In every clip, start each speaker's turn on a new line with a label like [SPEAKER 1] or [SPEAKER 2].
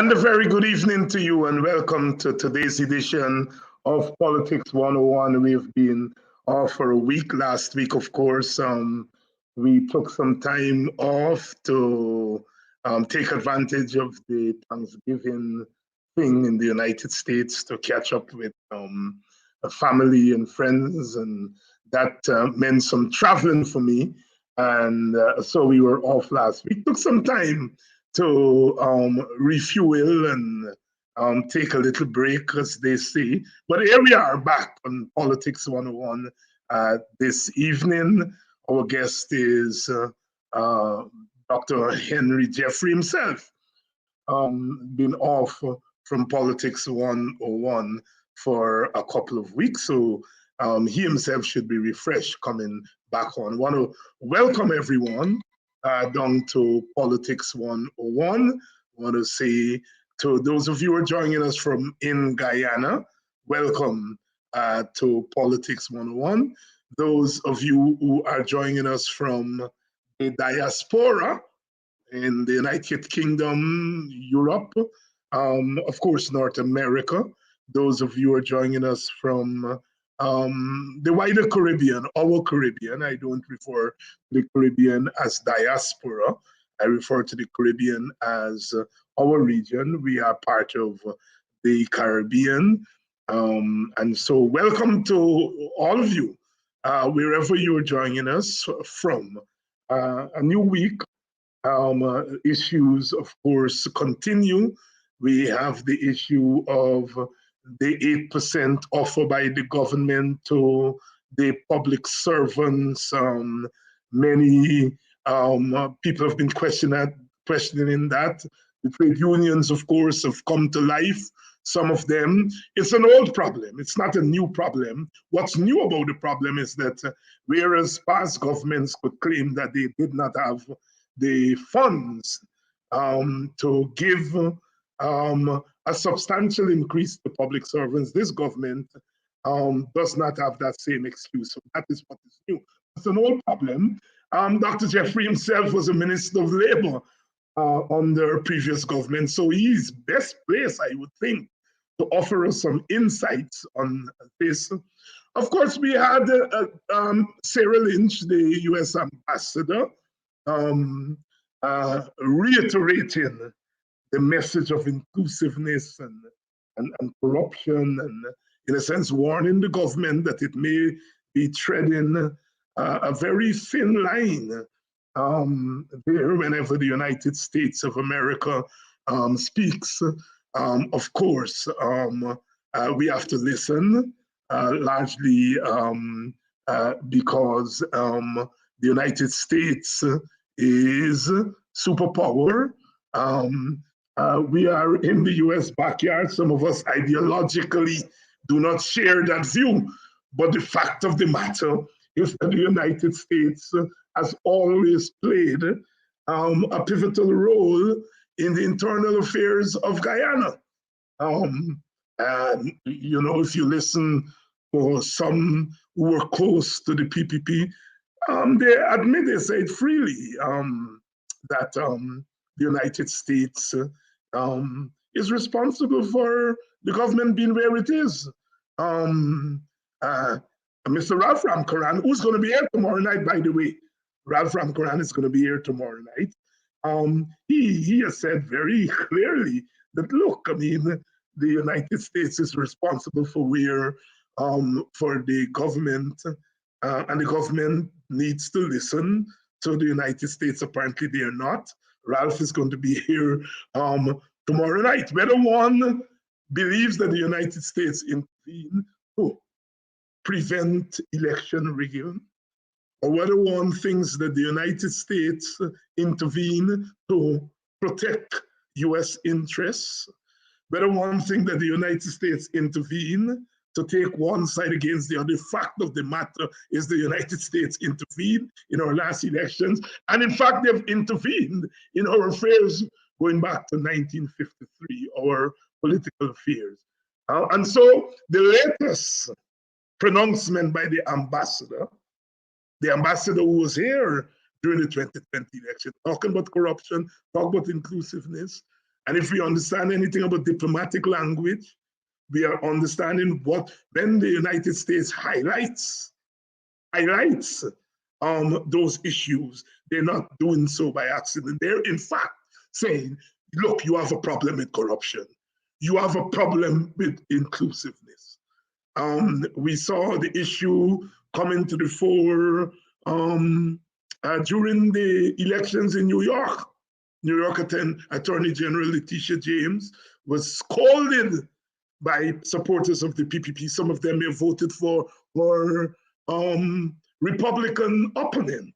[SPEAKER 1] And a very good evening to you, and welcome to today's edition of Politics 101. We've been off for a week. Last week, of course, we took some time off to take advantage of the Thanksgiving thing in the United States to catch up with a family and friends, and that meant some traveling for me. And so we were off last week. Took some time to refuel and take a little break, as they say. But here we are back on Politics 101 this evening. Our guest is Dr. Henry Jeffrey himself, been off from Politics 101 for a couple of weeks. So he himself should be refreshed coming back on. Want to welcome everyone down to Politics 101. I want to say to those of you who are joining us from in Guyana, welcome to Politics 101. Those of you who are joining us from the diaspora in the United Kingdom, Europe, of course, North America. Those of you who are joining us from the wider Caribbean, our Caribbean. I don't refer to the Caribbean as diaspora. I refer to the Caribbean as our region. We are part of the Caribbean. And so welcome to all of you, wherever you're joining us from. A new week. Issues, of course, continue. We have the issue of the 8% offer by the government to the public servants. Many people have been questioning that. The trade unions, of course, have come to life. Some of them, it's an old problem. It's not a new problem. What's new about the problem is that whereas past governments could claim that they did not have the funds to give a substantial increase to public servants, this government does not have that same excuse. So that is what is new. It's an old problem. Dr. Jeffrey himself was a minister of labor under previous government, so he's best placed, I would think, to offer us some insights on this. Of course, we had Sarah Lynch, the US ambassador, reiterating the message of inclusiveness and corruption, and in a sense warning the government that it may be treading a very thin line there whenever the United States of America speaks. Of course, we have to listen, largely because the United States is superpower. We are in the US backyard. Some of us ideologically do not share that view, but the fact of the matter is that the United States has always played a pivotal role in the internal affairs of Guyana. And, you know, if you listen to some who were close to the PPP, they admit, they say it freely, that the United States is responsible for the government being where it is. Mr. Ralph Ramkaran, who's going to be here tomorrow night, by the way. Ralph Ramkaran is going to be here tomorrow night. He has said very clearly that, look, I mean, the United States is responsible for where, for the government, and the government needs to listen to the United States. Apparently they are not. Ralph is going to be here tomorrow night. Whether one believes that the United States intervened to prevent election rigging, or whether one thinks that the United States intervened to protect US interests, whether one thinks that the United States intervened to take one side against the other. The fact of the matter is the United States intervened in our last elections, and in fact they've intervened in our affairs going back to 1953, our political affairs. And so the latest pronouncement by the ambassador who was here during the 2020 election, talking about corruption, talking about inclusiveness, And if we understand anything about diplomatic language, we are understanding what when the United States highlights those issues, they're not doing so by accident. They're in fact saying, look, you have a problem with corruption. You have a problem with inclusiveness. We saw the issue coming to the fore during the elections in New York. New York Attorney General Letitia James was scolded by supporters of the PPP. Some of them have voted for her Republican opponent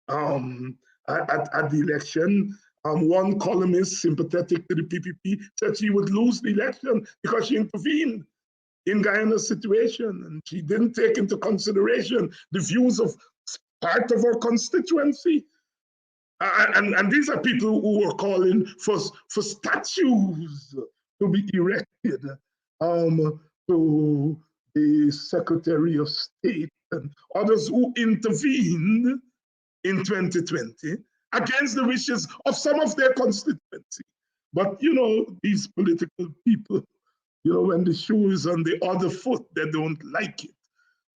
[SPEAKER 1] at the election. One columnist sympathetic to the PPP said she would lose the election because she intervened in Guyana's situation, and she didn't take into consideration the views of part of her constituency. And these are people who are calling for statues to be erected to the Secretary of State and others who intervened in 2020 against the wishes of some of their constituency. But you know, these political people, you know, when the shoe is on the other foot, they don't like it.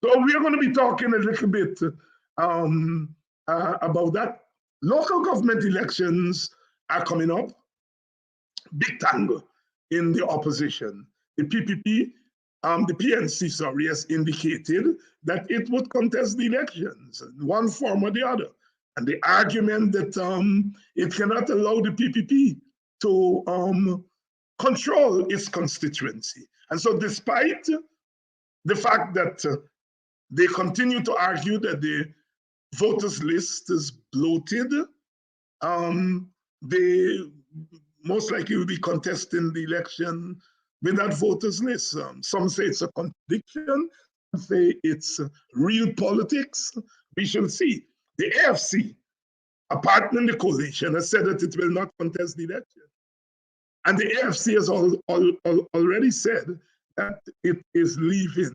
[SPEAKER 1] So we are going to be talking a little bit about that. Local government elections are coming up. Big tango in the opposition. The PPP, the PNC, sorry, has indicated that it would contest the elections in one form or the other. And the argument that it cannot allow the PPP to control its constituency. And so despite the fact that they continue to argue that the voters list is bloated, they most likely will be contesting the election with that voters list. Some say it's a contradiction, some say it's real politics. We shall see. The AFC, a partner in the coalition, has said that it will not contest the election. And the AFC has already said that it is leaving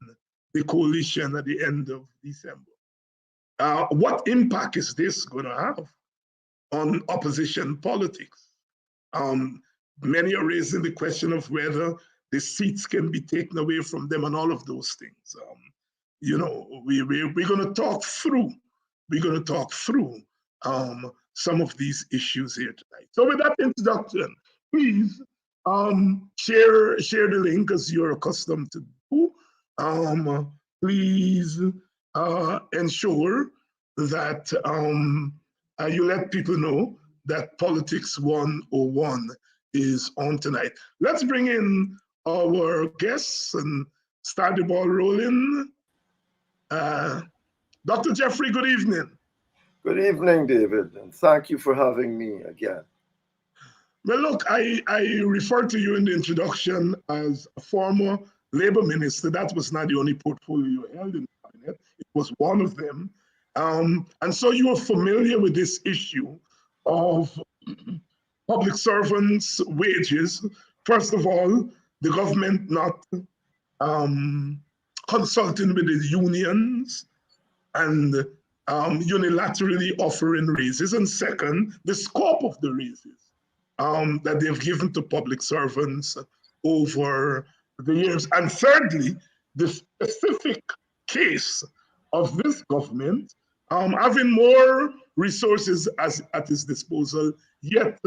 [SPEAKER 1] the coalition at the end of December. What impact is this going to have on opposition politics? Many are raising the question of whether the seats can be taken away from them and all of those things. You know, we're going to talk through. We're going to talk through some of these issues here tonight. So with that introduction, please share the link as you're accustomed to do. Please ensure that you let people know that Politics 101 is on tonight. Let's bring in our guests and start the ball rolling. Dr. Jeffrey, good evening.
[SPEAKER 2] Good evening, David, and thank you for having me again.
[SPEAKER 1] Well, look, I referred to you in the introduction as a former labor minister. That was not the only portfolio you held in the cabinet. It was one of them. And so you are familiar with this issue of public servants' wages. First of all, the government not consulting with the unions and unilaterally offering raises. And second, the scope of the raises that they've given to public servants over the years. And thirdly, the specific case of this government having more resources at its disposal, yet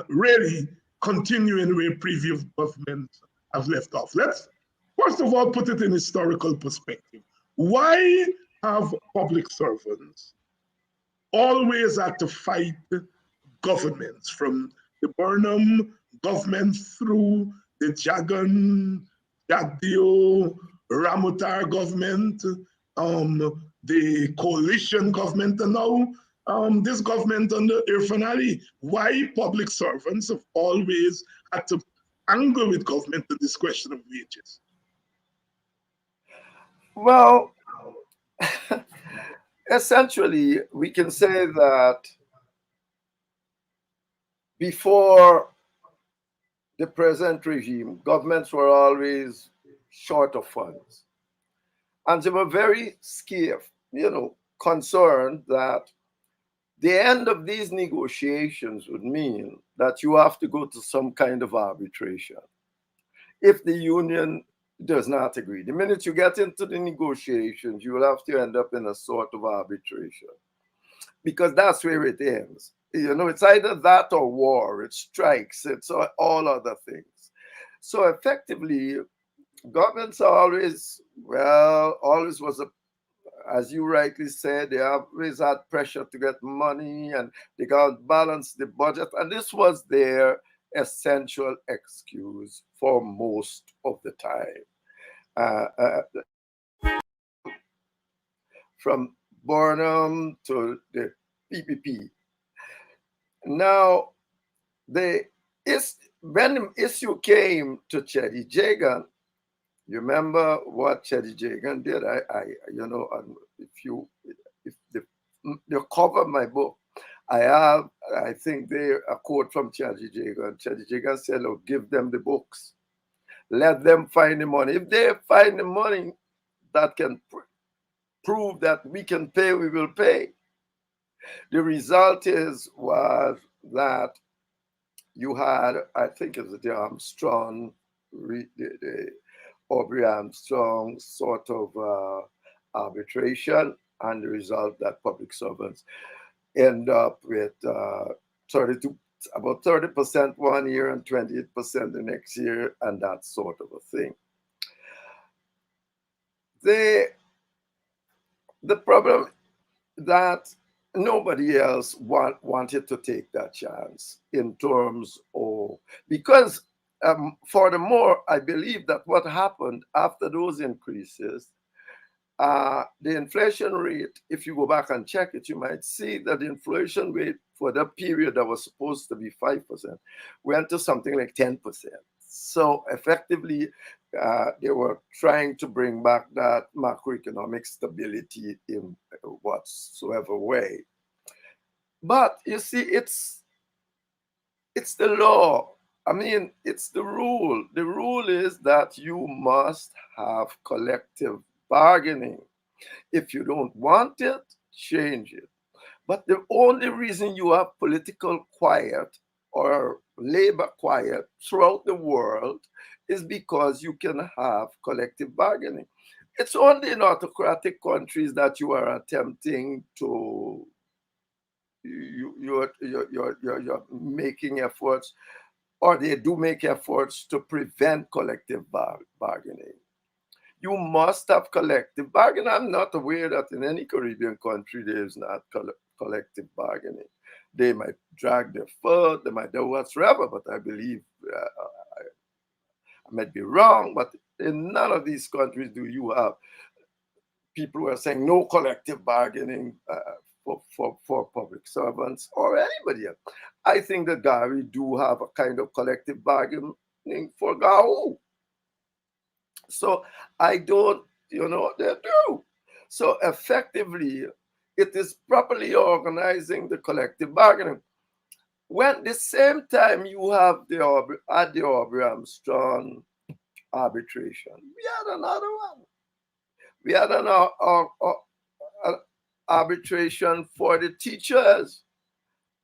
[SPEAKER 1] really continuing where previous governments have left off. Let's first of all put it in historical perspective. Why have public servants always had to fight governments, from the Burnham government through the Jagan, Jagdeo, Ramotar government, the coalition government, and now this government under Irfaan Ali? Why public servants have always had to angle with government on this question of wages?
[SPEAKER 2] Well, essentially, we can say that before the present regime, governments were always short of funds. And they were very scared, concerned that The end of these negotiations would mean that you have to go to some kind of arbitration if the union does not agree. The minute you get into the negotiations, you will have to end up in a sort of arbitration because that's where it ends. It's either that or war, it's strikes, it's all other things. So effectively, governments are always was as you rightly said, they always had pressure to get money and they got to balance the budget. And this was their essential excuse for most of the time. From Burnham to the PPP. Now, when the issue came to Cheddi Jagan, you remember what Cheddi Jagan did? If you cover my book, I think a quote from Cheddi Jagan. Cheddi Jagan said, "Look, give them the books, let them find the money. If they find the money that can prove that we can pay, we will pay." The result was that you had, I think it was the Armstrong, the Aubrey Armstrong sort of arbitration, and the result that public servants end up with about 30% one year and 28% the next year, and that sort of a thing. The problem that nobody else wanted to take that chance in terms of, because furthermore, I believe that what happened after those increases, the inflation rate, if you go back and check it, you might see that the inflation rate for that period that was supposed to be 5% went to something like 10%. So effectively, they were trying to bring back that macroeconomic stability in whatsoever way. But you see, it's the law. I mean, it's the rule. The rule is that you must have collective bargaining. If you don't want it, change it. But the only reason you have political quiet or labor quiet throughout the world is because you can have collective bargaining. It's only in autocratic countries that you are attempting to, you're making efforts, or they do make efforts to prevent collective bargaining. You must have collective bargaining. I'm not aware that in any Caribbean country there is not collective bargaining. They might drag their foot, they might do whatsoever, but I believe, I might be wrong, but in none of these countries do you have people who are saying no collective bargaining for public servants or anybody else. I think that Gary do have a kind of collective bargaining for Gao. So I don't, they do. So effectively, it is properly organizing the collective bargaining. When the same time you have the Aubrey Armstrong arbitration, we had another one. We had an arbitration for the teachers,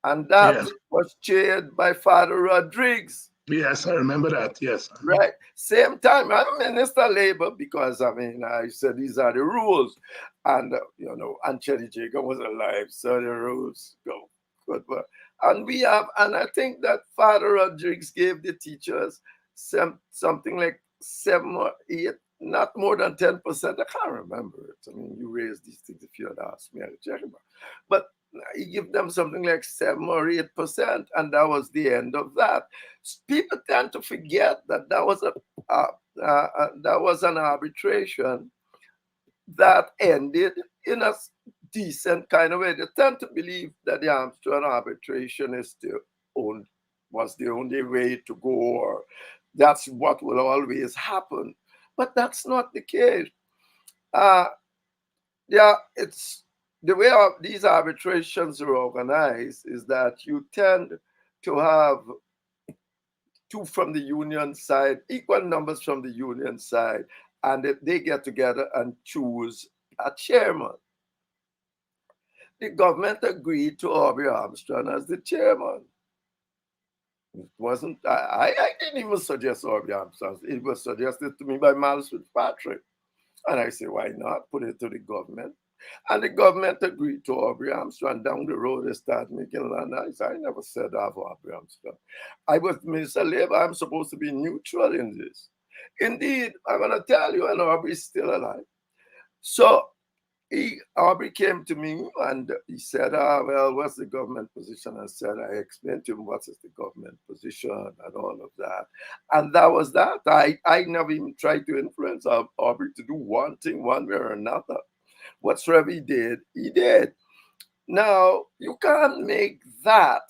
[SPEAKER 2] and that was chaired by Father Rodriguez.
[SPEAKER 1] Yes, I remember that. Yes.
[SPEAKER 2] Right. Same time, I'm Minister of Labor because, I said these are the rules. And, and Cheddi Jagan was alive, so the rules go good. And I think that Father Rodriguez gave the teachers something like 7 or 8, not more than 10%. I can't remember it. You raise these things if you had asked me, I'd check them out. But he gave them something like 7 or 8%, and that was the end of that. People tend to forget that that was an arbitration that ended in a decent kind of way. They tend to believe that the Armstrong arbitration was the only way to go, or that's what will always happen. But that's not the case. It's the way these arbitrations are organized is that you tend to have 2 from the union side, equal numbers from the union side, and they get together and choose a chairman. the government agreed to Aubrey Armstrong as the chairman. It wasn't, I didn't even suggest Aubrey Armstrong. It was suggested to me by Miles Fitzpatrick. And I said, why not put it to the government? And the government agreed to Aubrey Armstrong. Down the road, they started making land. I never said I have Aubrey Armstrong. I was Minister Labor. I'm supposed to be neutral in this. Indeed, I'm going to tell you, and Aubrey's still alive. So Aubrey came to me and he said, well, what's the government position? I explained to him what is the government position and all of that. And that was that. I never even tried to influence Aubrey to do one thing one way or another. Whatsoever he did, he did. Now, you can't make that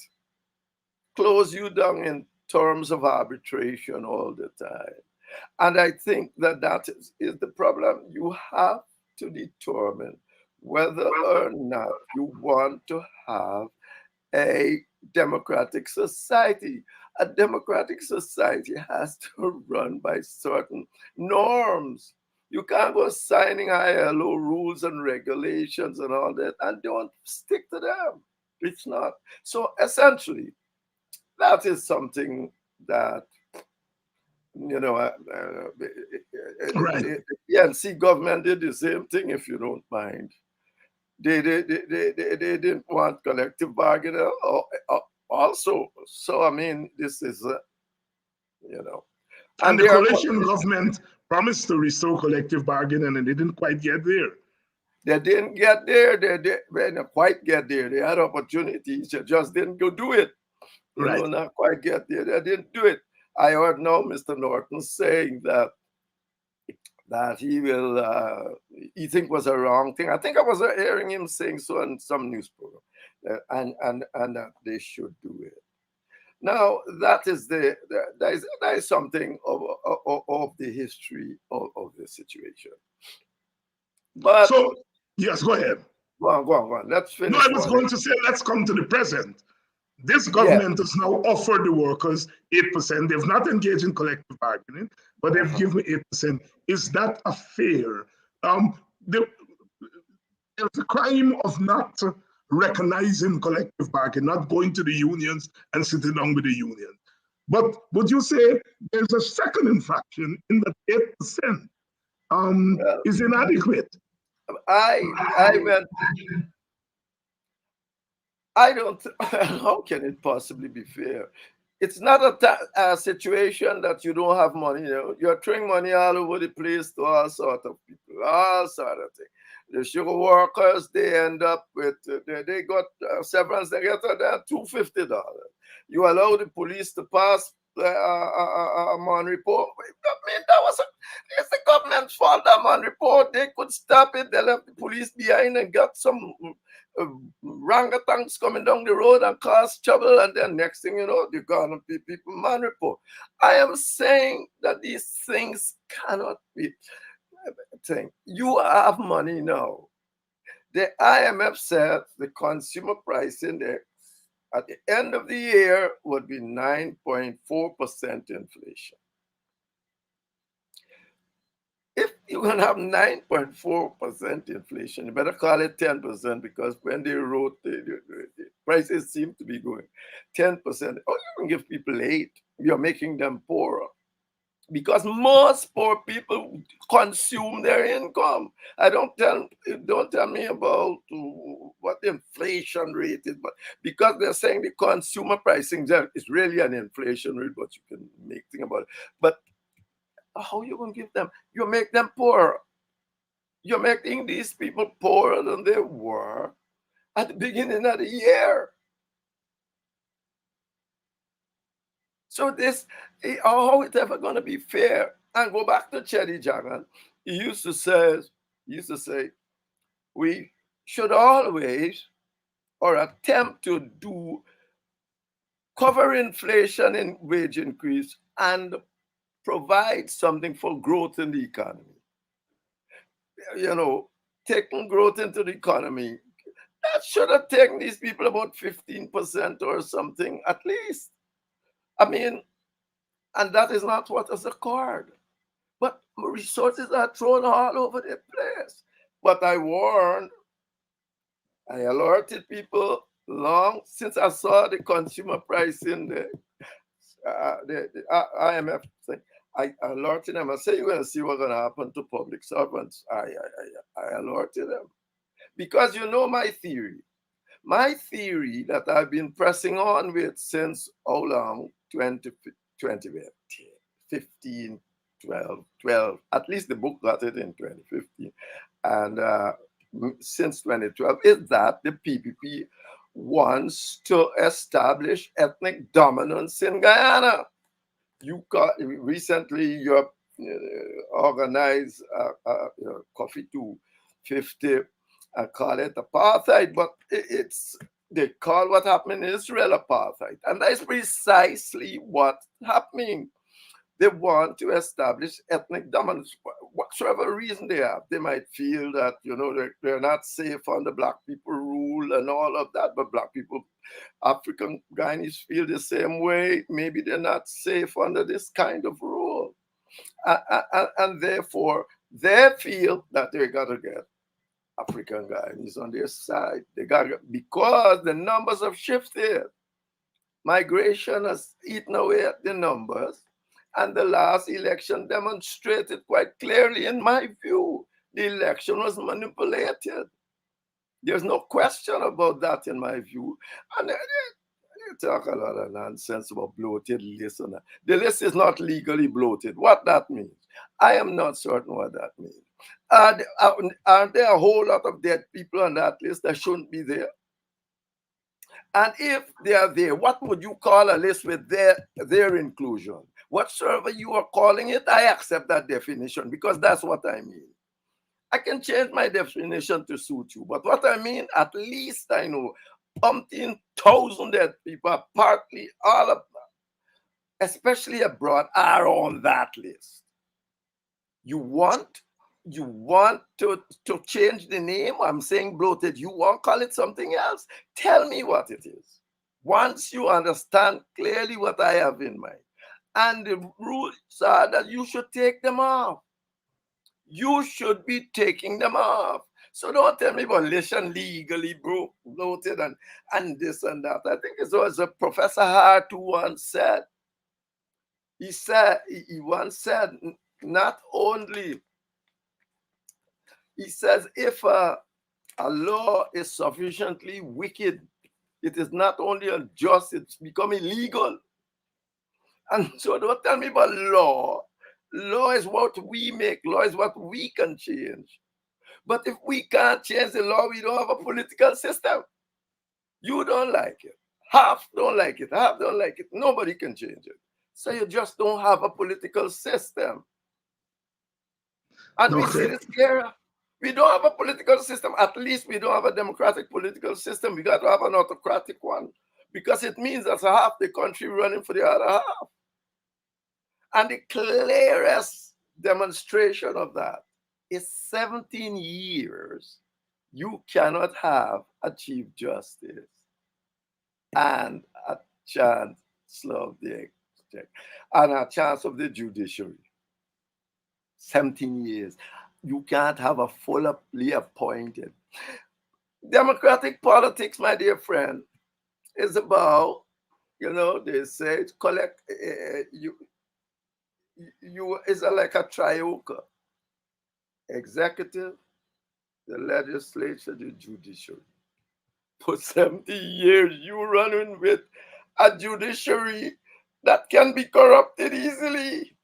[SPEAKER 2] close you down in terms of arbitration all the time. And I think that is the problem. You have to determine whether or not you want to have a democratic society. A democratic society has to run by certain norms. You can't go signing ILO rules and regulations and all that and don't stick to them. It's not. So essentially, that is something that, you know,
[SPEAKER 1] Right.
[SPEAKER 2] the PNC government did the same thing, if you don't mind. They didn't want collective bargaining also. So, I mean, this is, you know.
[SPEAKER 1] And the coalition government promised to restore collective bargaining and they didn't quite get there.
[SPEAKER 2] They didn't get there. They didn't quite get there. They had opportunities. They just didn't go do it. You know, not quite get there. They didn't do it. I heard now Mr. Norton saying that he will, he think was a wrong thing. I think I was hearing him saying so in some news program, and that they should do it. Now that is that is something of the history of the situation. But
[SPEAKER 1] so yes, go ahead.
[SPEAKER 2] Go on. Let's finish.
[SPEAKER 1] No, I was going to say let's come to the present. This government has now offered the workers 8%. They've not engaged in collective bargaining, but they've given 8%. Is that a fair? There's a crime of not recognizing collective bargaining, not going to the unions and sitting down with the union. But would you say there's a second infraction in that 8% is inadequate?
[SPEAKER 2] I don't, how can it possibly be fair? It's not a situation that you don't have money. You know, you're throwing money all over the place to all sorts of people, all sorts of things. The sugar workers, they end up with, they got severance, they get $250. You allow the police to pass a man report. I mean, it's the government's fault, that man report. They could stop it. They left the police behind and got some orangutans coming down the road and cause trouble, and then next thing you know, they're gonna be people man report. I am saying that these things cannot be. You have money now. The IMF said the consumer price index at the end of the year would be 9.4% inflation. If you're going to have 9.4% inflation, you better call it 10%, because when they wrote the prices seem to be going 10%. Oh, you can give people 8. You're making them poorer. Because most poor people consume their income. Don't tell me about what the inflation rate is, but because they're saying the consumer pricing is really an inflation rate, but you can make things about it. But how you gonna give them? You make them poorer. You're making these people poorer than they were at the beginning of the year. So this, how it's ever going to be fair? And go back to Cheddi Jagan. He used to say, we should always, or attempt to cover inflation and wage increase and provide something for growth in the economy. You know, taking growth into the economy, that should have taken these people about 15% or something at least. I mean, and that is not what is occurred. But resources are thrown all over the place. But I warned I alerted people long since I saw the consumer price index. The IMF thing. I alerted them. I said, you're going to see what's going to happen to public servants. I alerted them. Because you know my theory. My theory that I've been pressing on with since how long? 2015, 12. At least the book got it in 2015. And since 2012 is that the PPP wants to establish ethnic dominance in Guyana. You got recently you organized Coffee 250. I call it apartheid, but it's they call what happened in Israel apartheid, and that's precisely what's happening. They want to establish ethnic dominance, whatsoever reason they have. They might feel that they're not safe under black people rule and all of that, but black people, African Guyanese feel the same way. Maybe they're not safe under this kind of rule, and therefore they feel that they got to get African Guyanese on their side. They got to, because the numbers have shifted. Migration has eaten away at the numbers. And the last election demonstrated quite clearly, in my view, the election was manipulated. There's no question about that, in my view. And they talk a lot of nonsense about bloated lists. And that. The list is not legally bloated. What that means, I am not certain what that means. Are there a whole lot of dead people on that list that shouldn't be there? And if they are there, what would you call a list with their inclusion? Whatsoever you are calling it, I accept that definition because that's what I mean. I can change my definition to suit you, but what I mean, at least I know umpteen thousand dead people, partly all of them, especially abroad, are on that list. You want to change the name? I'm saying bloated. You want to call it something else? Tell me what it is. Once you understand clearly what I have in mind. And the rules are that you should take them off. You should be taking them off. So don't tell me about legally bloated and this and that. I think it was a Professor Hart who once said, he once said, not only, he says, if a law is sufficiently wicked, it is not only unjust, it's become illegal. And so don't tell me about law. Law is what we make. Law is what we can change. But if we can't change the law, we don't have a political system. You don't like it. Half don't like it. Half don't like it. Nobody can change it. So you just don't have a political system. And we see this clearer. We don't have a political system. At least we don't have a democratic political system. We got to have an autocratic one. Because it means there's half the country running for the other half. And the clearest demonstration of that is 17 years you cannot have achieved justice and a chance of the exchequer and a chance of the judiciary. 17 years. You can't have a fully appointed. Democratic politics, my dear friend, is about, they say, collect, you is like a trioca. Executive, the legislature, the judiciary. For 70 years, you running with a judiciary that can be corrupted easily.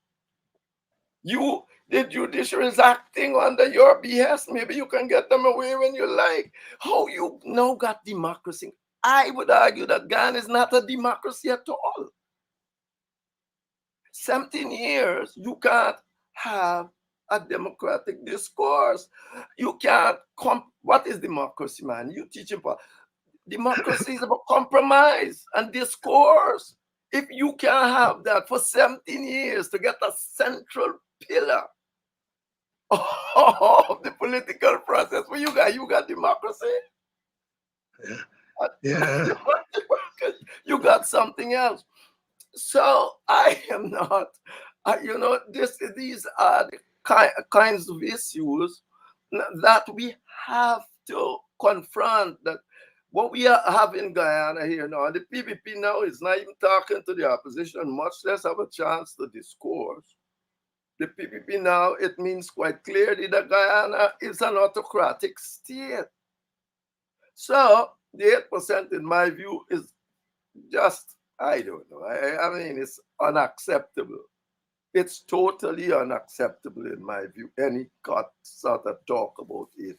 [SPEAKER 2] The judiciary is acting under your behest. Maybe you can get them away when you like. How you now got democracy? I would argue that Ghana is not a democracy at all. 17 years, you can't have a democratic discourse. You can't what is democracy, man? You teach about democracy is about compromise and discourse. If you can't have that for 17 years to get a central pillar of the political process, well, you got democracy.
[SPEAKER 1] Yeah.
[SPEAKER 2] You got something else. So I am not, these are the kinds of issues that we have to confront that what we have in Guyana here now, and the PPP now is not even talking to the opposition, much less have a chance to discourse. The PPP now, it means quite clearly that Guyana is an autocratic state. So the 8%, in my view, is just, I don't know. I mean, it's unacceptable. It's totally unacceptable in my view. Any cut sort of talk about 8%.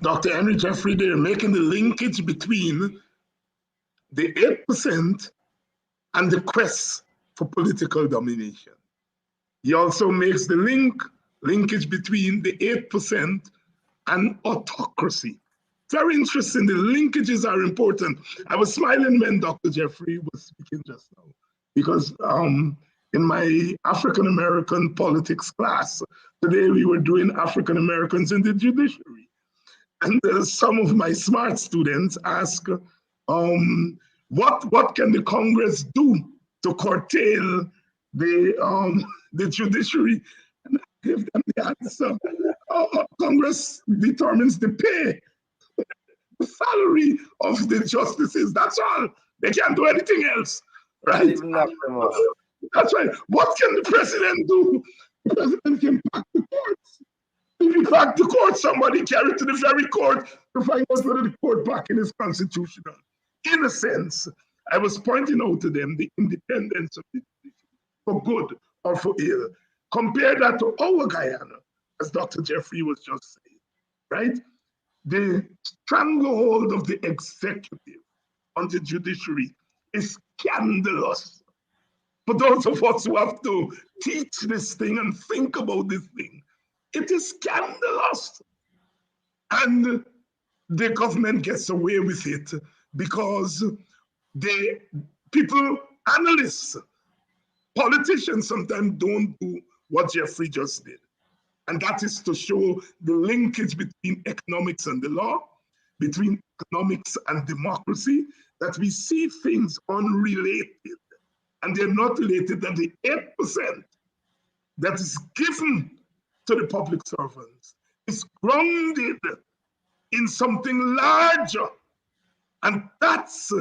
[SPEAKER 1] Dr. Henry Jeffrey, they're making the linkage between the 8% and the quest for political domination. He also makes the linkage between the 8% and autocracy. Very interesting. The linkages are important. I was smiling when Dr. Jeffrey was speaking just now, because in my African American politics class today, we were doing African Americans in the judiciary. And some of my smart students ask, what can the Congress do to curtail the judiciary? And I give them the answer. Congress determines the pay, the salary of the justices. That's all. They can't do anything else, right? That's right. What can the president do? The president can pack the courts. If you pack the court, somebody carry it to the very court to find out whether the court backing is constitutional. In a sense, I was pointing out to them the independence of the judiciary, for good or for ill. Compare that to our Guyana, as Dr. Jeffrey was just saying, right? The stranglehold of the executive on the judiciary is scandalous. For those of us who have to teach this thing and think about this thing, it is scandalous. And the government gets away with it because the people, analysts, politicians sometimes don't do what Jeffrey just did. And that is to show the linkage between economics and the law, between economics and democracy, that we see things unrelated. And they're not related, that the 8% that is given to the public servants is grounded in something larger. And that's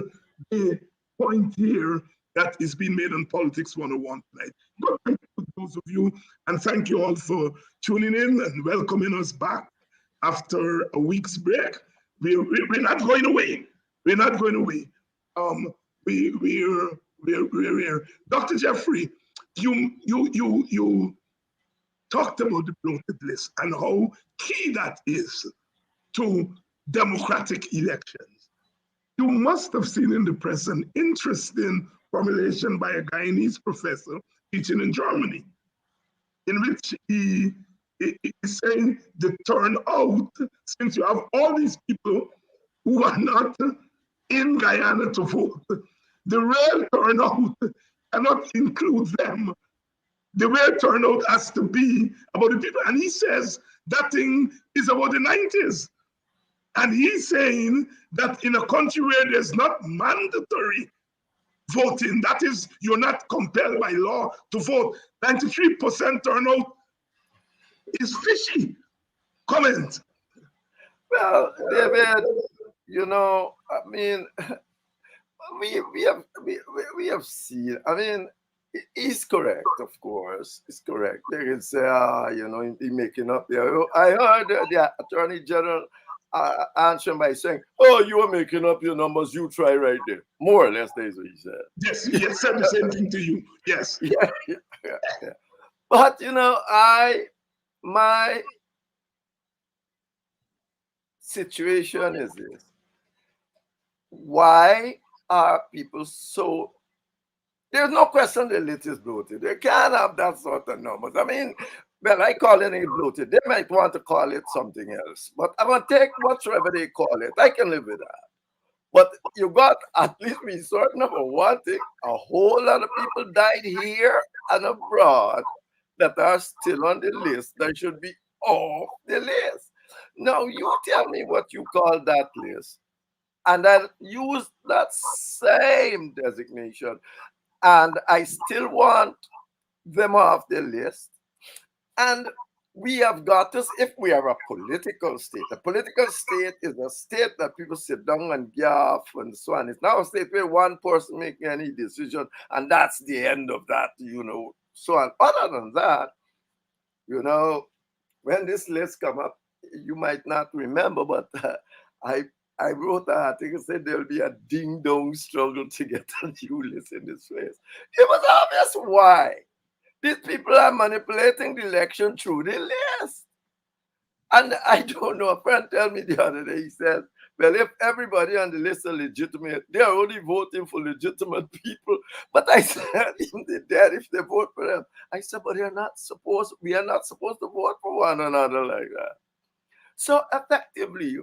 [SPEAKER 1] the point here that is being made on Politics 101 tonight. Good thank you to those of you, and thank you all for tuning in and welcoming us back after a week's break. We're not going away. We're not going away. We're Dr. Jeffrey, you talked about the bloated list and how key that is to democratic elections. You must have seen in the press an interesting formulation by a Guyanese professor teaching in Germany, in which he is saying the turnout, since you have all these people who are not in Guyana to vote, the real turnout cannot include them. The real turnout has to be about the people. And he says that thing is about the 90s. And he's saying that in a country where there's not mandatory voting, that is, you're not compelled by law to vote, 93% turnout is fishy. Comment.
[SPEAKER 2] Well, David, you know, I mean, we have seen, I mean, he's correct, of course. It's correct. They can say, you know, he's making up there. I heard the Attorney General answer by saying, "Oh, you are making up your numbers. You try right there." More or less, that's what he said.
[SPEAKER 1] Yes, he said the same thing to you. Yes.
[SPEAKER 2] Yeah. But you know, my situation is this: why are people so? There's no question the list is bloated. They can't have that sort of numbers. I mean, well, I call it bloated. They might want to call it something else. But I'm going to take whatever they call it. I can live with that. But you got, at least be certain of one thing, a whole lot of people died here and abroad that are still on the list that should be off the list. Now, you tell me what you call that list. And I'll use that same designation. And I still want them off the list. And we have got to, if we are a political state is a state that people sit down and gaff and so on. It's not a state where one person making any decision and that's the end of that, so on. Other than that, when this list come up, you might not remember, but I I wrote an article said there'll be a ding dong struggle to get a new list in this place. It was obvious why. These people are manipulating the election through the list. And I don't know, a friend told me the other day, he said, well, if everybody on the list are legitimate, they are only voting for legitimate people. But I said, even the dead, if they vote for them, I said, but we are not supposed to vote for one another like that. So effectively,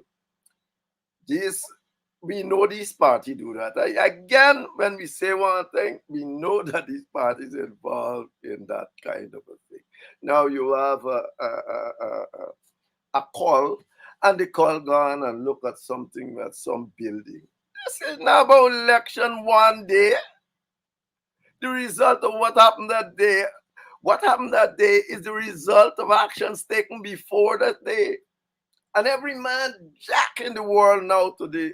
[SPEAKER 2] we know these parties do that. Again, when we say one thing, we know that these parties involved in that kind of a thing. Now you have a call, and the call gone and look at something at some building. This is not about election one day. The result of what happened that day is the result of actions taken before that day. And every man jack in the world know today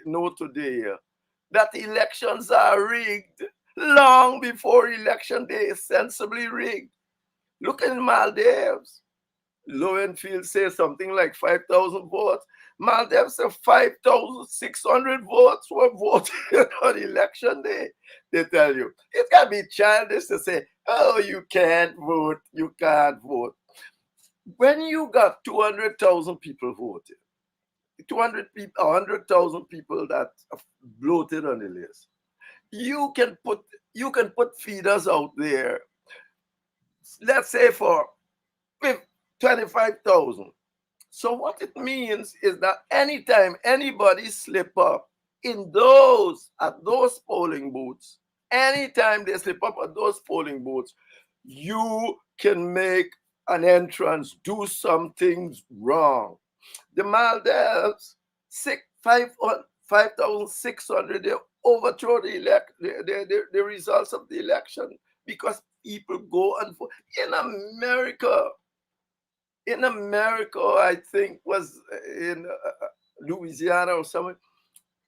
[SPEAKER 2] that elections are rigged long before election day is sensibly rigged. Look in Maldives. Lowenfield says something like 5,000 votes. Maldives said 5,600 votes were voted on election day. They tell you. It can be childish to say, oh, you can't vote. When you got 200,000 people voting, 200 people, 100,000 people that bloated on the list, you can put feeders out there. Let's say for 25,000. So what it means is that anytime anybody slip up at those polling booths, anytime they slip up at those polling booths, you can make an entrance, do something wrong. The Maldives, 5,600, they overthrow the results of the election because people go and vote. In America, I think was in Louisiana or somewhere,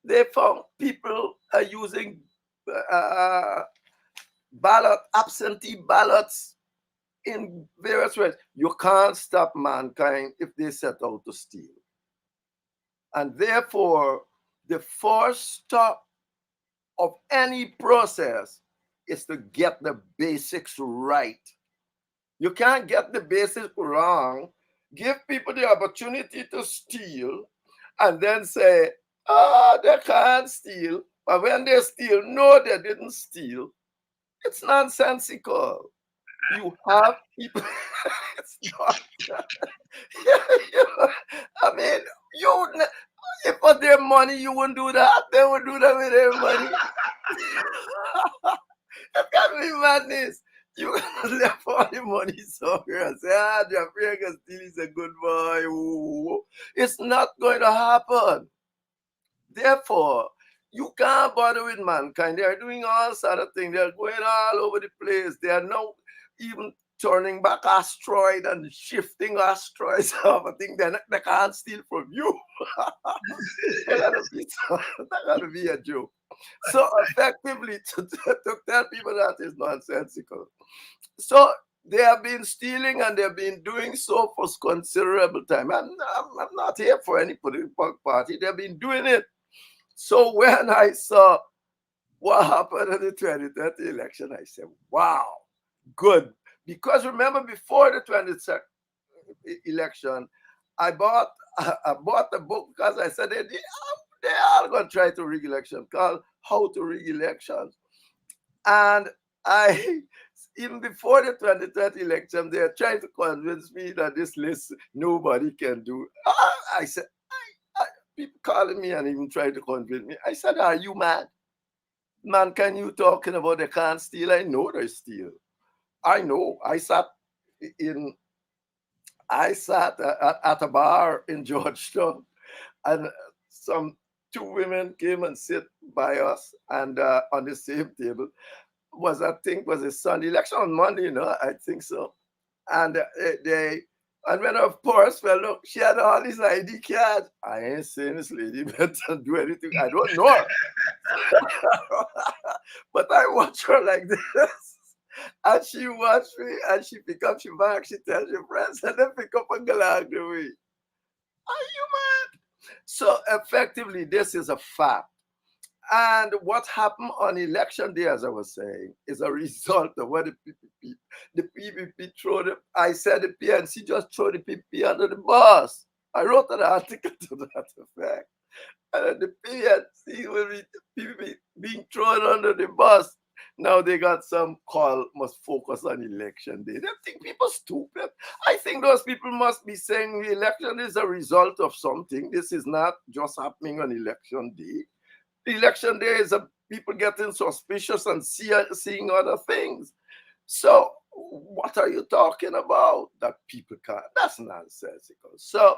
[SPEAKER 2] they found people are using absentee ballots in various ways. You can't stop mankind if they set out to steal. And therefore, the first stop of any process is to get the basics right. You can't get the basics wrong, give people the opportunity to steal, and then say, they can't steal. But when they steal, no, they didn't steal. It's nonsensical. You have people. It's not. I mean, if for their money you wouldn't do that, they would do that with their money. That can't be madness. You left all the money somewhere and say, Jeffrey Castillo is a good boy. Ooh. It's not going to happen. Therefore, you can't bother with mankind. They are doing all sort of things. They are going all over the place. They are now even turning back asteroid and shifting asteroids. I think they can't steal from you. That gotta be a joke. So effectively, to tell people that is nonsensical. So they have been stealing and they've been doing so for considerable time. I'm not here for any political party. They've been doing it. So when I saw what happened in the 2030 election, I said, wow, good. Because remember, before the 20th election, I bought the book because I said they are going to try to rig election, called How to Rig Elections. And even before the 2030 election, they are trying to convince me that this list nobody can do. I said, people calling me and even trying to convince me. I said, are you mad? Man, can you talking about they can't steal? I know they steal. I know. I sat at a bar in Georgetown, and two women came and sit by us, and on the same table was a Sunday election on Monday, I think so. And they And when her purse fell, look, she had all these ID cards. I ain't saying this lady better do anything. I don't know her. But I watch her like this. And she watch me and she pick up, she back, she tells her friends, and then pick up and go along the way. Are you mad? So effectively, this is a fact. And what happened on election day, as I was saying, is a result of what the PPP threw the, I said the PNC just threw the PPP under the bus. I wrote an article to that effect. And the PNC will be the PPP being thrown under the bus. Now they got some call, must focus on election day. They think people stupid. I think those people must be saying the election is a result of something. This is not just happening on election day. The election day is people getting suspicious and seeing other things. So what are you talking about that people can't? That's nonsensical. So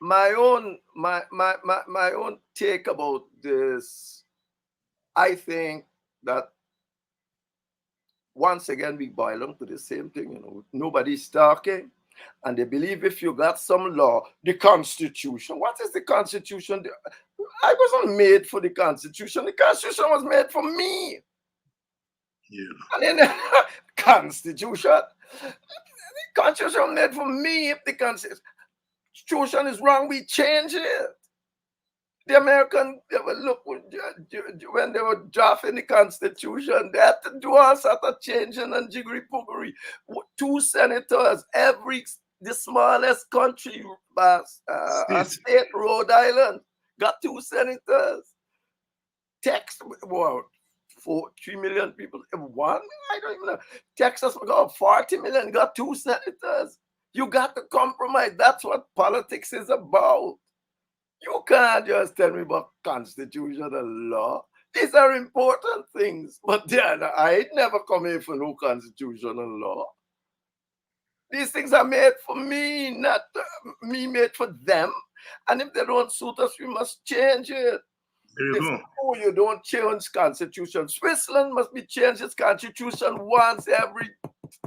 [SPEAKER 2] my own take about this, I think that once again we boil them to the same thing, you know, nobody's talking. And they believe if you got some law, the Constitution. What is the Constitution? I wasn't made for the Constitution. The Constitution was made for me.
[SPEAKER 1] Yeah.
[SPEAKER 2] And then the Constitution was made for me. If the Constitution is wrong, we change it. The American, look, when they were drafting the Constitution, they had to do all sorts of changing and jiggery-pokery. 2 senators, the smallest country, state, Rhode Island, got 2 senators. Texas, well, 3 million people, one, I don't even know. Texas got 40 million, got 2 senators. You got to compromise. That's what politics is about. You can't just tell me about constitutional law. These are important things, but I never come here for no constitutional law. These things are made for me, not me made for them. And if they don't suit us, we must change it. You don't change constitution. Switzerland must be changed its constitution once every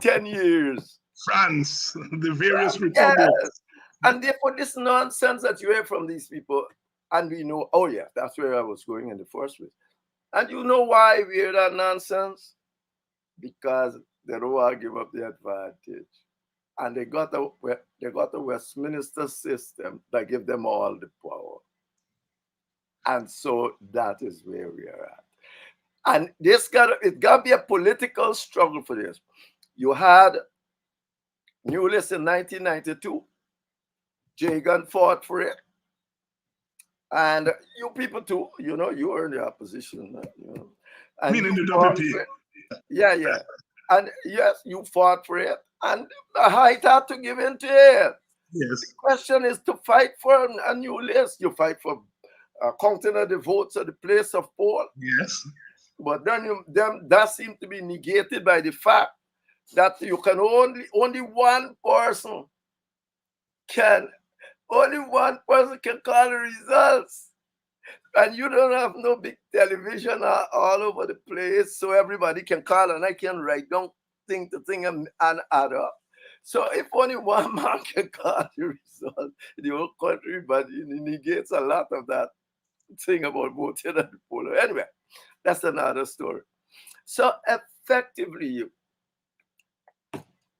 [SPEAKER 2] 10 years.
[SPEAKER 1] France, the various republics.
[SPEAKER 2] Yes. And therefore, this nonsense that you hear from these people, and we know, oh yeah, that's where I was going in the first place. And you know why we hear that nonsense? Because they don't want to give up the advantage. And they got a Westminster system that give them all the power. And so that is where we are at. And it got to be a political struggle for this. You had Newlist in 1992. Jagan fought for it. And you people too, you know, you were in the opposition. You know, and
[SPEAKER 1] meaning the WP.
[SPEAKER 2] Yeah. And yes, you fought for it. And the Height had to give in to it.
[SPEAKER 1] Yes.
[SPEAKER 2] The question is to fight for a new list. You fight for counting of the votes at the place of poll.
[SPEAKER 1] Yes.
[SPEAKER 2] But then that seems to be negated by the fact that you can only one person can call the results. And you don't have no big television all over the place, so everybody can call and I can write down thing to thing and add up. So if only one man can call the result in the whole country, but it negates a lot of that thing about voting at the poll. Anyway, that's another story. So effectively,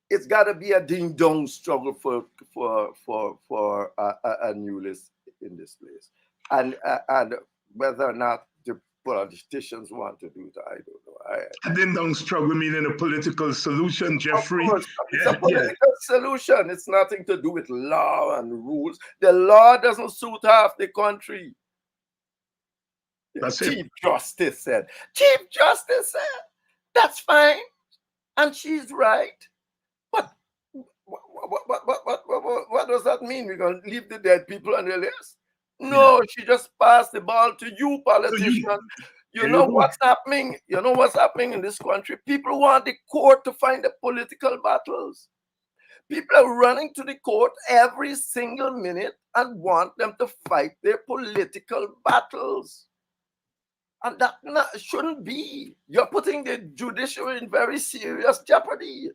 [SPEAKER 2] it's got to be a ding-dong struggle for a new list in this place, and whether or not the politicians want to do that, I don't know.
[SPEAKER 1] A ding-dong struggle meaning a political solution, Jeffrey.
[SPEAKER 2] It's a political solution. It's nothing to do with law and rules. The law doesn't suit half the country.
[SPEAKER 1] That's
[SPEAKER 2] Chief Justice said, that's fine, and she's right. What does that mean? We're going to leave the dead people on the list? No, she just passed the ball to you, politicians. You know what's happening? You know what's happening in this country? People want the court to find the political battles. People are running to the court every single minute and want them to fight their political battles. And that shouldn't be. You're putting the judiciary in very serious jeopardy.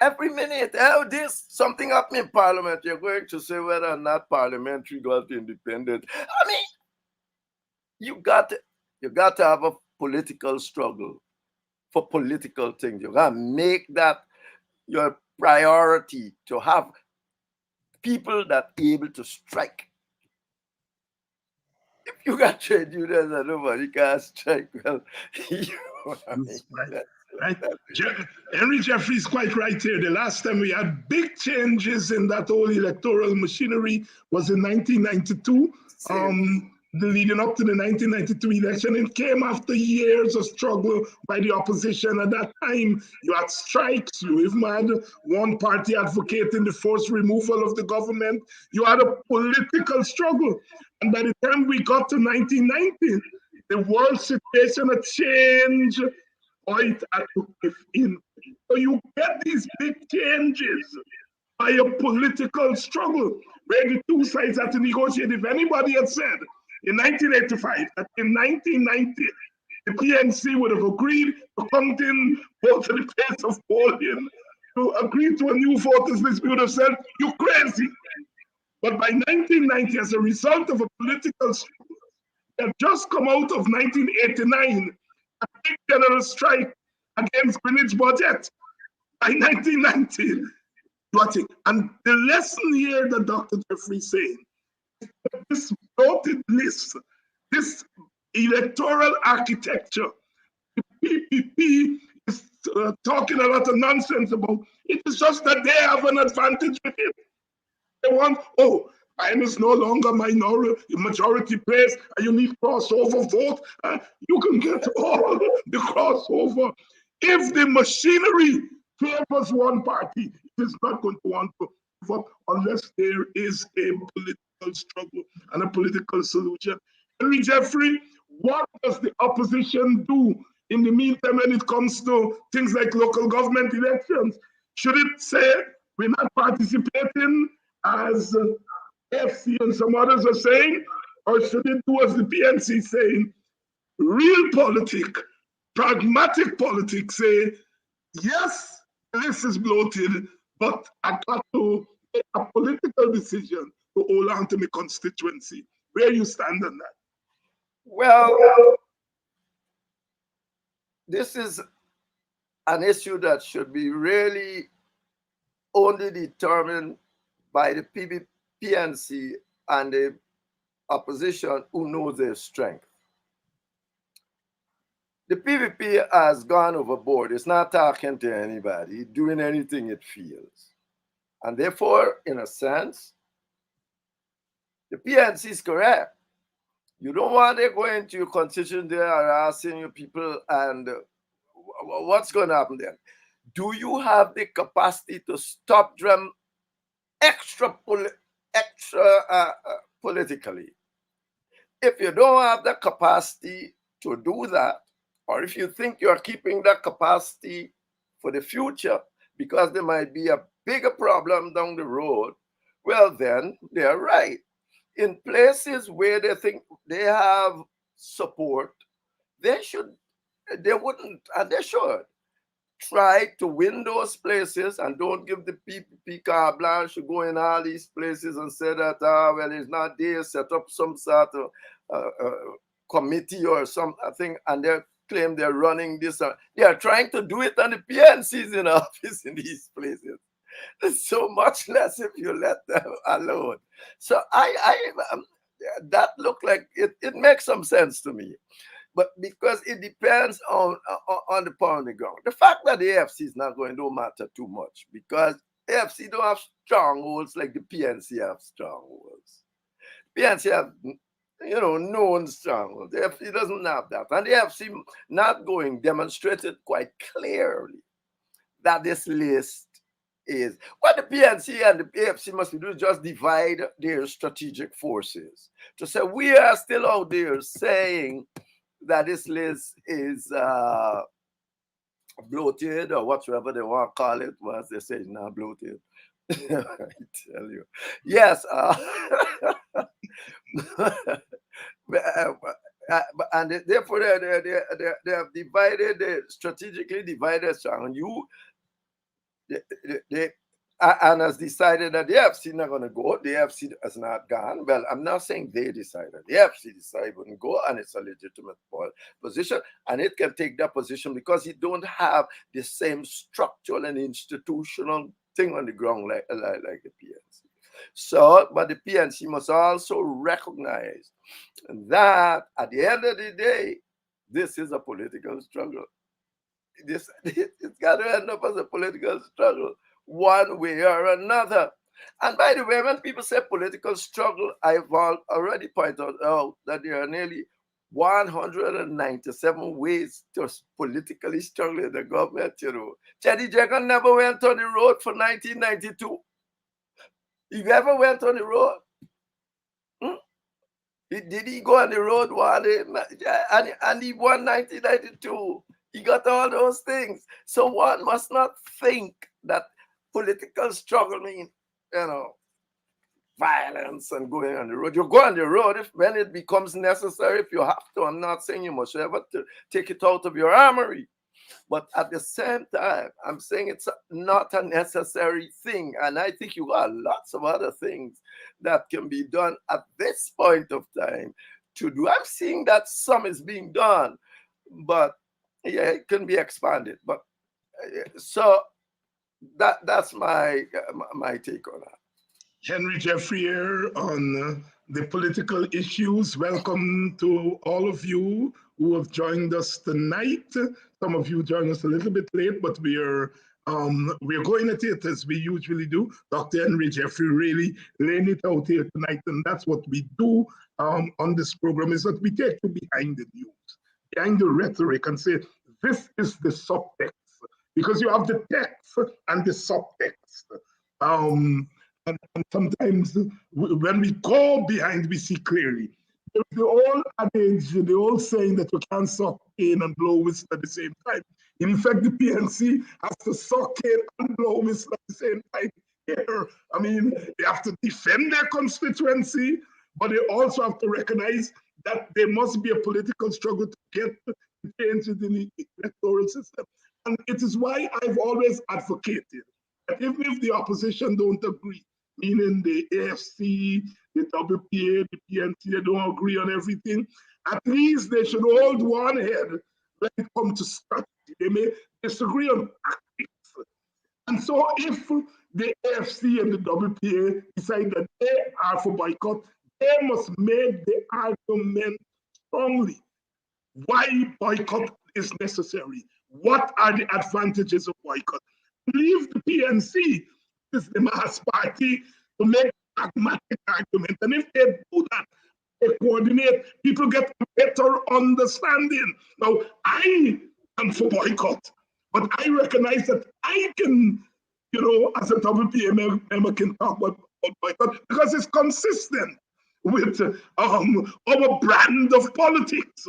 [SPEAKER 2] Every minute, oh, this something happened in Parliament. You're going to say whether or not parliamentary got independent. I mean, you got to have a political struggle for political things. You got to make that your priority to have people that able to strike. If you got trade unions and nobody can strike, well, you know what I mean?
[SPEAKER 1] That's right. Right. Henry Jeffrey is quite right here. The last time we had big changes in that whole electoral machinery was in 1992. Leading up to the 1992 election, it came after years of struggle by the opposition. At that time, you had strikes, you even had one party advocating the forced removal of the government. You had a political struggle. And by the time we got to 1990, the world situation had changed quite in. So you get these big changes by a political struggle where the two sides had to negotiate. If anybody had said in 1985 that in 1990 the PNC would have agreed to come in both to the place of polling to agree to a new voters list, we would have said, "You crazy." But by 1990, as a result of a political struggle that just come out of 1989, a big general strike against Greenwich budget by 1990. And the lesson here that Dr. Jeffrey is saying, this voted list, this electoral architecture, the PPP is talking a lot of nonsense about. It is just that they have an advantage with it. They want, mine is no longer majority place, and you need crossover vote. You can get all the crossover. If the machinery favors one party, it is not going to want to vote unless there is a political struggle and a political solution. Henry Jeffrey, what does the opposition do in the meantime when it comes to things like local government elections? Should it say we're not participating as FC and some others are saying, or should it do as the PNC saying, real politics, pragmatic politics, say, yes, this is bloated, but I got to make a political decision to hold on to my constituency. Where you stand on that?
[SPEAKER 2] Well, this is an issue that should be really only determined by the PNC and the opposition who know their strength. The PVP has gone overboard. It's not talking to anybody, doing anything it feels. And therefore, in a sense, the PNC is correct. You don't want to go into your constitution there harassing your people, and what's going to happen then? Do you have the capacity to stop them extra politically? If you don't have the capacity to do that, or if you think you're keeping that capacity for the future because there might be a bigger problem down the road, well, then they're right. In places where they think they have support, they wouldn't, and they should try to win those places and don't give the PPP carte blanche to go in all these places and say that, well, it's not there, set up some sort of committee or something, and they claim they're running this. They are trying to do it, and the PNCs in office in these places. So much less if you let them alone. So that looked like it makes some sense to me. But because it depends on the pound on the ground. The fact that the AFC is not going to matter too much because AFC don't have strongholds like the PNC have strongholds. PNC have, known strongholds. The AFC doesn't have that. And the AFC not going demonstrated quite clearly that this list is what the PNC and the AFC must be doing is just divide their strategic forces to say we are still out there saying that this list is bloated or whatever they want to call it. Once they say it's not bloated, I tell you, yes. And therefore they have divided, strategically divided strong. they and has decided that the FC not going to go. The FC has not gone. Well, I'm not saying they decided. The FC decided wouldn't go, and it's a legitimate position, and it can take that position because it don't have the same structural and institutional thing on the ground like the PNC. So, but the PNC must also recognize that at the end of the day, this is a political struggle. It's got to end up as a political struggle, one way or another. And by the way, when people say political struggle, I've already pointed out that there are nearly 197 ways to politically struggle in the government, you know. Cheddi Jagan never went on the road for 1992. He ever went on the road? Did he go on the road one day? And he won 1992. He got all those things. So one must not think that political struggle means, you know, violence and going on the road. You go on the road when it becomes necessary, if you have to. I'm not saying you must ever take it out of your armory. But at the same time, I'm saying it's not a necessary thing. And I think you got lots of other things that can be done at this point of time to do. I'm seeing that some is being done, but yeah, it can be expanded. But so that's my take on that.
[SPEAKER 1] Henry Jeffrey here on the political issues. Welcome to all of you who have joined us tonight. Some of you joined us a little bit late, but we're going at it as we usually do. Dr. Henry Jeffrey really laying it out here tonight, and that's what we do on this program, is that we take you behind the news, behind the rhetoric, and say, this is the subtext, because you have the text and the subtext. And sometimes when we go behind, we see clearly. There's the old adage, the old saying that you can't suck in and blow whistle at the same time. In fact, the PNC has to suck in and blow whistle at the same time here. I mean, they have to defend their constituency, but they also have to recognize that there must be a political struggle to get the changes in the electoral system. And it is why I've always advocated that even if the opposition don't agree, meaning the AFC, the WPA, the PNC, they don't agree on everything, at least they should hold one head when it comes to strategy. They may disagree on tactics. And so if the AFC and the WPA decide that they are for boycott, they must make the argument strongly why boycott is necessary. What are the advantages of boycott? Leave the PNC, this is the mass party, to make a pragmatic argument. And if they do that, they coordinate, people get a better understanding. Now, I am for boycott, but I recognize that I can, you know, as a WPA member, can talk about boycott because it's consistent with our brand of politics.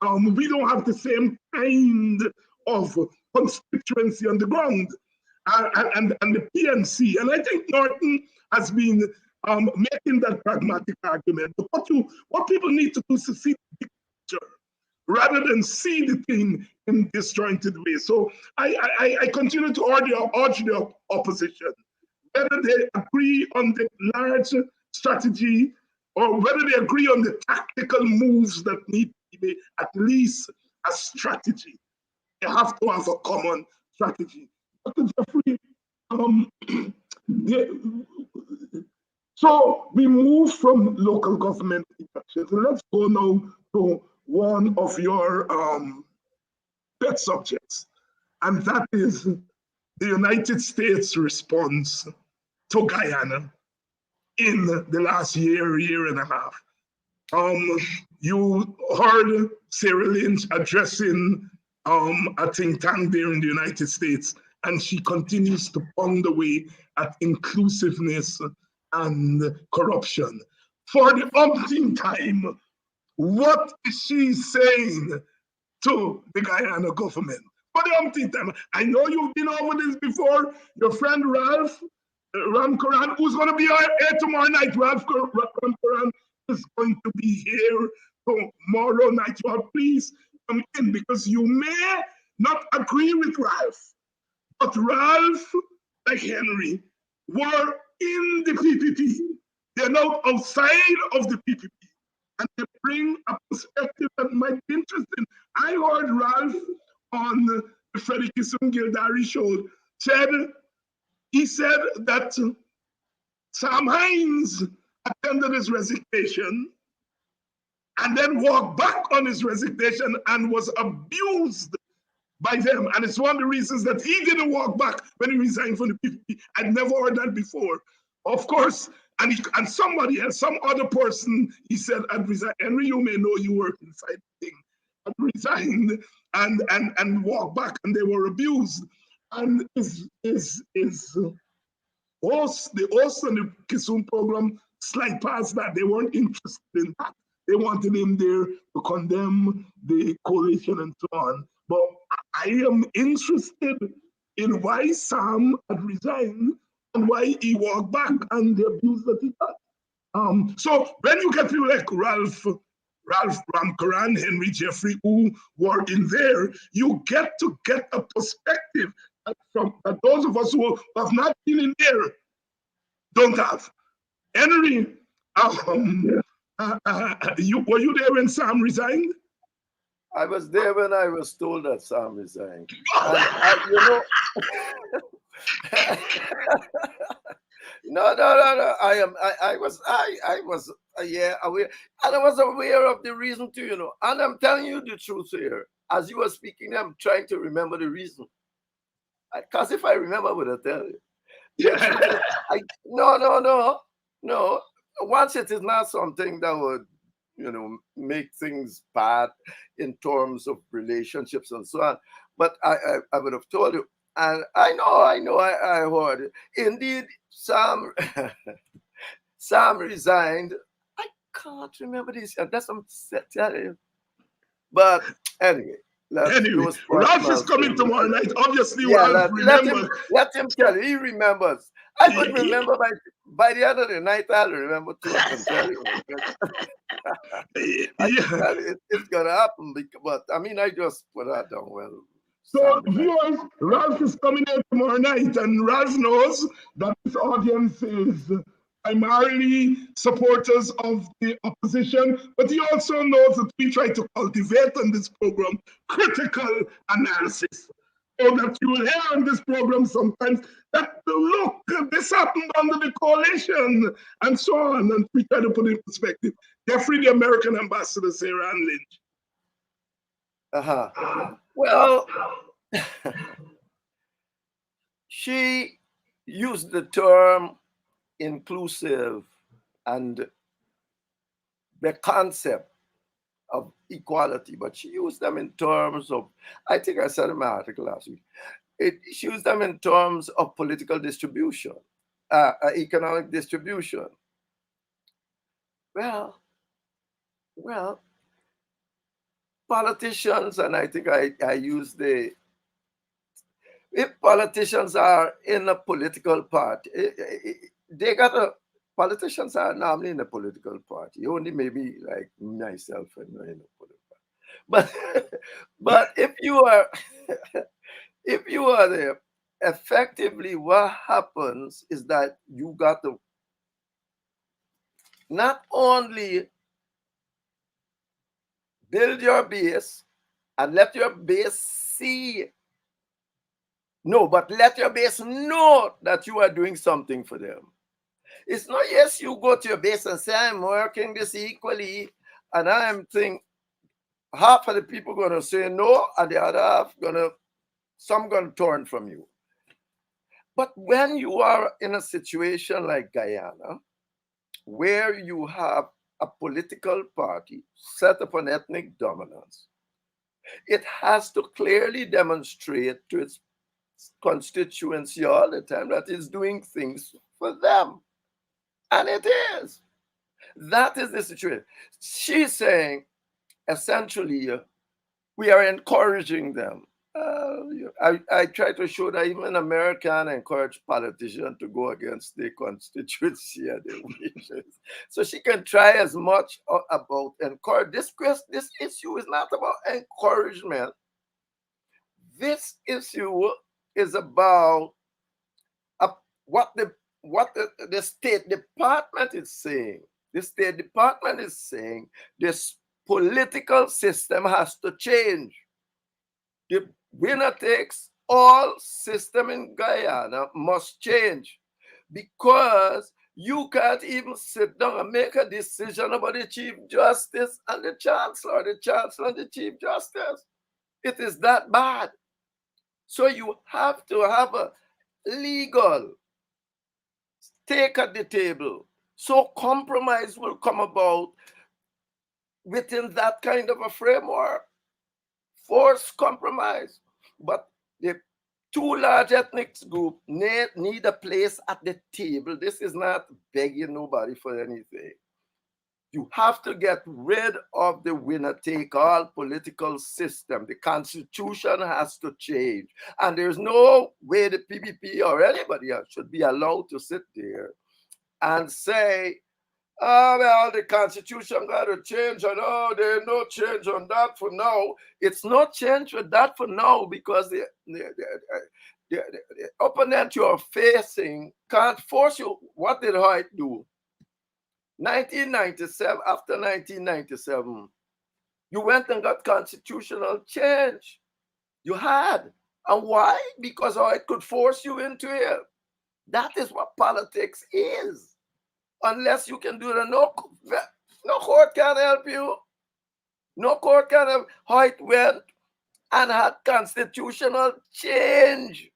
[SPEAKER 1] We don't have the same kind of constituency on the ground. And the PNC, and I think Norton has been making that pragmatic argument. But what people need to do is to see the picture rather than see the thing in disjointed way. So I continue to urge the opposition, whether they agree on the large strategy or whether they agree on the tactical moves that need to be at least a strategy. They have to have a common strategy. Dr. Jeffrey, so we move from local government elections. Let's go now to one of your pet subjects, and that is the United States response to Guyana in the last year and a half. You heard Sarah Lynch addressing a think tank there in the United States, and she continues to pound away at inclusiveness and corruption. For the umpteenth time, what is she saying to the Guyana government? For the umpteenth time, I know you've been over this before. Your friend Ralph Ramkaran, who's going to be here tomorrow night. Ralph Ramkaran is going to be here tomorrow night. Well, please come in, because you may not agree with Ralph, but Ralph like Henry were in the PPP. They're now outside of the PPP. And they bring a perspective that might be interesting. I heard Ralph on the Freddie Kisum Gildari show he said that Sam Hines attended his resignation and then walked back on his resignation and was abused by them. And it's one of the reasons that he didn't walk back when he resigned from the PPP. I'd never heard that before. Of course, and somebody else, some other person, he said, I'd resigned. Henry, you may know you work inside the thing. I'd resigned and walked back, and they were abused. And the host and the Kisum program slide past that. They weren't interested in that. They wanted him there to condemn the coalition and so on. But I am interested in why Sam had resigned and why he walked back and the abuse that he got. So when you get people like Ralph Ramkaran, Henry Jeffrey, who were in there, you get to get a perspective that those of us who have not been in there don't have. Henry, were you there when Sam resigned?
[SPEAKER 2] I was there when I was told that Sam resigned. And no. I was aware, and I was aware of the reason too. And I'm telling you the truth here. As you were speaking, I'm trying to remember the reason. Because if I remember, I would have tell you. Yeah. No. Once it is not something that would, make things bad in terms of relationships and so on. But I would have told you. And I heard it. Indeed, Sam resigned. I can't remember this. That's what I'm telling you. But anyway.
[SPEAKER 1] Ralph is coming tomorrow night. Obviously,
[SPEAKER 2] let him tell you. He remembers. I could remember by the end of the night. I'll remember too. I can tell you. It's gonna happen. But I mean, I just put that down well.
[SPEAKER 1] So viewers, Ralph is coming in tomorrow night, and Ralph knows that this audience is primarily supporters of the opposition, but he also knows that we try to cultivate on this program critical analysis. So that you will hear on this program sometimes that, look, this happened under the coalition, and so on, and we try to put it in perspective. Jeffrey, the American ambassador, Sarah Ann Lynch.
[SPEAKER 2] Well, she used the term inclusive and the concept of equality, but she used them in terms of, I think I said in my article last week, she used them in terms of political distribution, economic distribution. Well, politicians, and I think I use if politicians are in a political party, politicians are normally in a political party. Only maybe like myself and in a political party. But if you are there, effectively what happens is that you got to not only build your base and let your base but let your base know that you are doing something for them. It's not, yes, you go to your base and say, I'm working this equally, and I'm thinking half of the people going to say no, and the other half some going to turn from you. But when you are in a situation like Guyana, where you have a political party set upon ethnic dominance, it has to clearly demonstrate to its constituency all the time that it's doing things for them. And it is. That is the situation. She's saying, essentially, we are encouraging them. I try to show that even America encourage politicians to go against their constituency and their wishes. So she can try as much about encourage. This issue is not about encouragement. This issue is about what the State Department is saying. The State Department is saying this political system has to change. The winner takes all system in Guyana must change, because you can't even sit down and make a decision about the Chief Justice and the Chancellor and the Chief Justice. It is that bad. So you have to have a legal stake at the table. So compromise will come about within that kind of a framework. Forced compromise. But the two large ethnic groups need a place at the table. This is not begging nobody for anything. You have to get rid of the winner-take-all political system. The constitution has to change. And there's no way the PPP or anybody else should be allowed to sit there and say, oh, well, the constitution got to change, and oh, there's no change on that for now. It's not change with that for now, because the opponent you're facing can't force you. What did Hoyt do? 1997, after 1997, you went and got constitutional change. You had. And why? Because Hoyt could force you into it. That is what politics is. Unless you can do it, no court can help you. No court can help. Hoyt went and had constitutional change.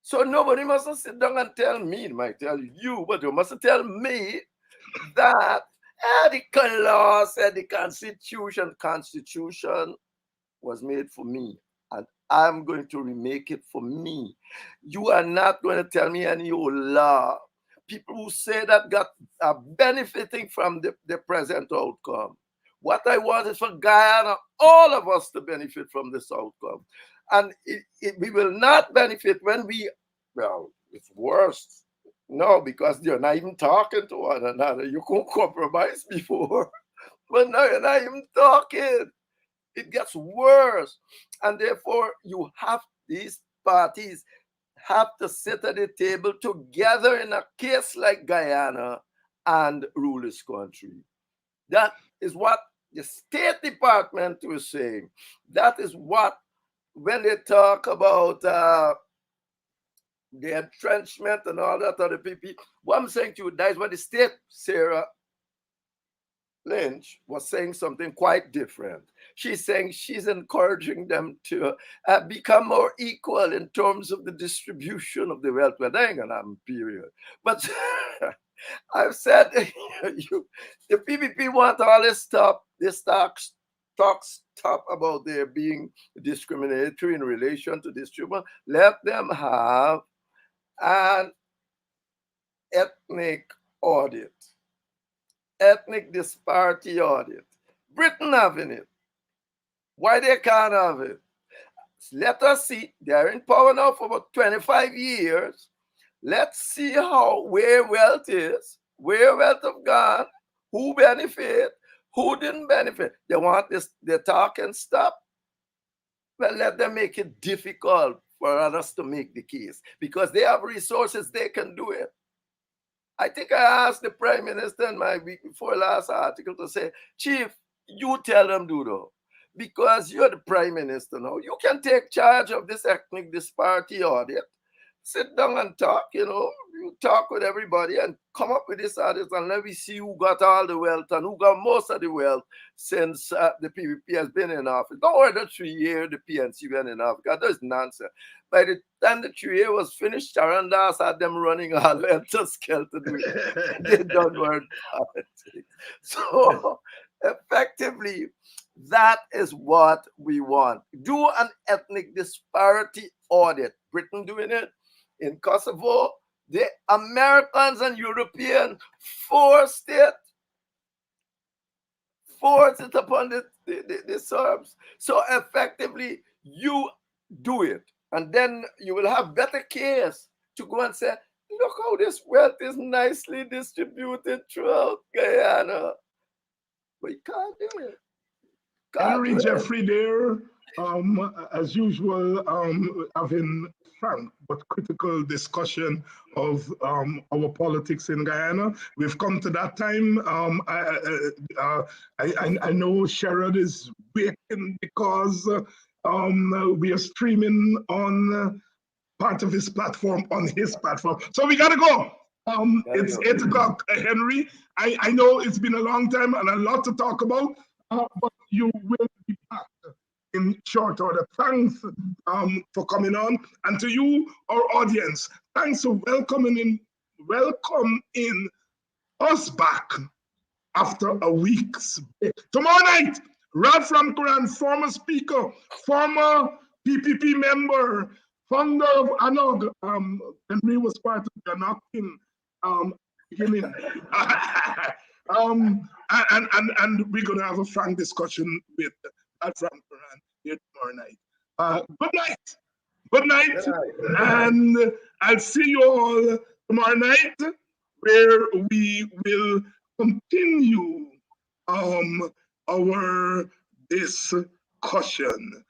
[SPEAKER 2] So nobody must sit down and tell me, it might tell you, but you must tell me that the law said the constitution was made for me, and I'm going to remake it for me. You are not going to tell me any old law. People who say that are benefiting from the present outcome. What I want is for Guyana, all of us, to benefit from this outcome. And we will not benefit when well, it's worse. No, because you're not even talking to one another. You couldn't compromise before, but now you're not even talking. It gets worse. And therefore, these parties have to sit at the table together in a case like Guyana and rule this country. That is what the State Department was saying. That is what, when they talk about the entrenchment and all that other people, what I'm saying to you, that is what the state, Sarah Lynch, was saying something quite different. She's saying she's encouraging them to become more equal in terms of the distribution of the wealth. Well, that ain't gonna happen, period. But I've said, the PPP want all this stuff, this talks stop about there being discriminatory in relation to distribution. Let them have an ethnic audit, ethnic disparity audit. Britain having it. Why they can't have it? Let us see. They're in power now for about 25 years. Let's see where wealth is, where wealth have gone, who benefit, who didn't benefit. They want this, they talk and stop. Well, let them make it difficult for others to make the case, because they have resources, they can do it. I think I asked the Prime Minister in my week before last article to say, Chief, you tell them do though, because you're the Prime Minister now. You can take charge of this ethnic disparity audit. Sit down and talk, you talk with everybody and come up with this audit, and let me see who got all the wealth and who got most of the wealth since the PPP has been in office. Don't worry, the 3 years the PNC been in office. God, that's nonsense. By the time the 3 years was finished, Sharon Das had them running all helter skelter. They don't worry politics. So effectively, that is what we want. Do an ethnic disparity audit. Britain doing it. In Kosovo, the Americans and Europeans forced it upon the Serbs. So effectively, you do it. And then you will have better case to go and say, look how this wealth is nicely distributed throughout Guyana. But you can't do it.
[SPEAKER 1] Henry Jeffrey there, as usual, having frank but critical discussion of our politics in Guyana. We've come to that time. I know Sherrod is waiting because we are streaming on part of his platform on his platform. So we gotta go. It's 8 o'clock, Henry. I know it's been a long time and a lot to talk about, but you will be back in short order. Thanks for coming on. And to you, our audience, thanks for welcoming in us back after a week's break. Tomorrow night, Ralph Ramkuran, former speaker, former PPP member, founder of ANOG, Henry was part of the ANOG beginning. And we're going to have a frank discussion with Ralph Ramkuran here tomorrow night. Good night. Good night. And I'll see you all tomorrow night, where we will continue our discussion.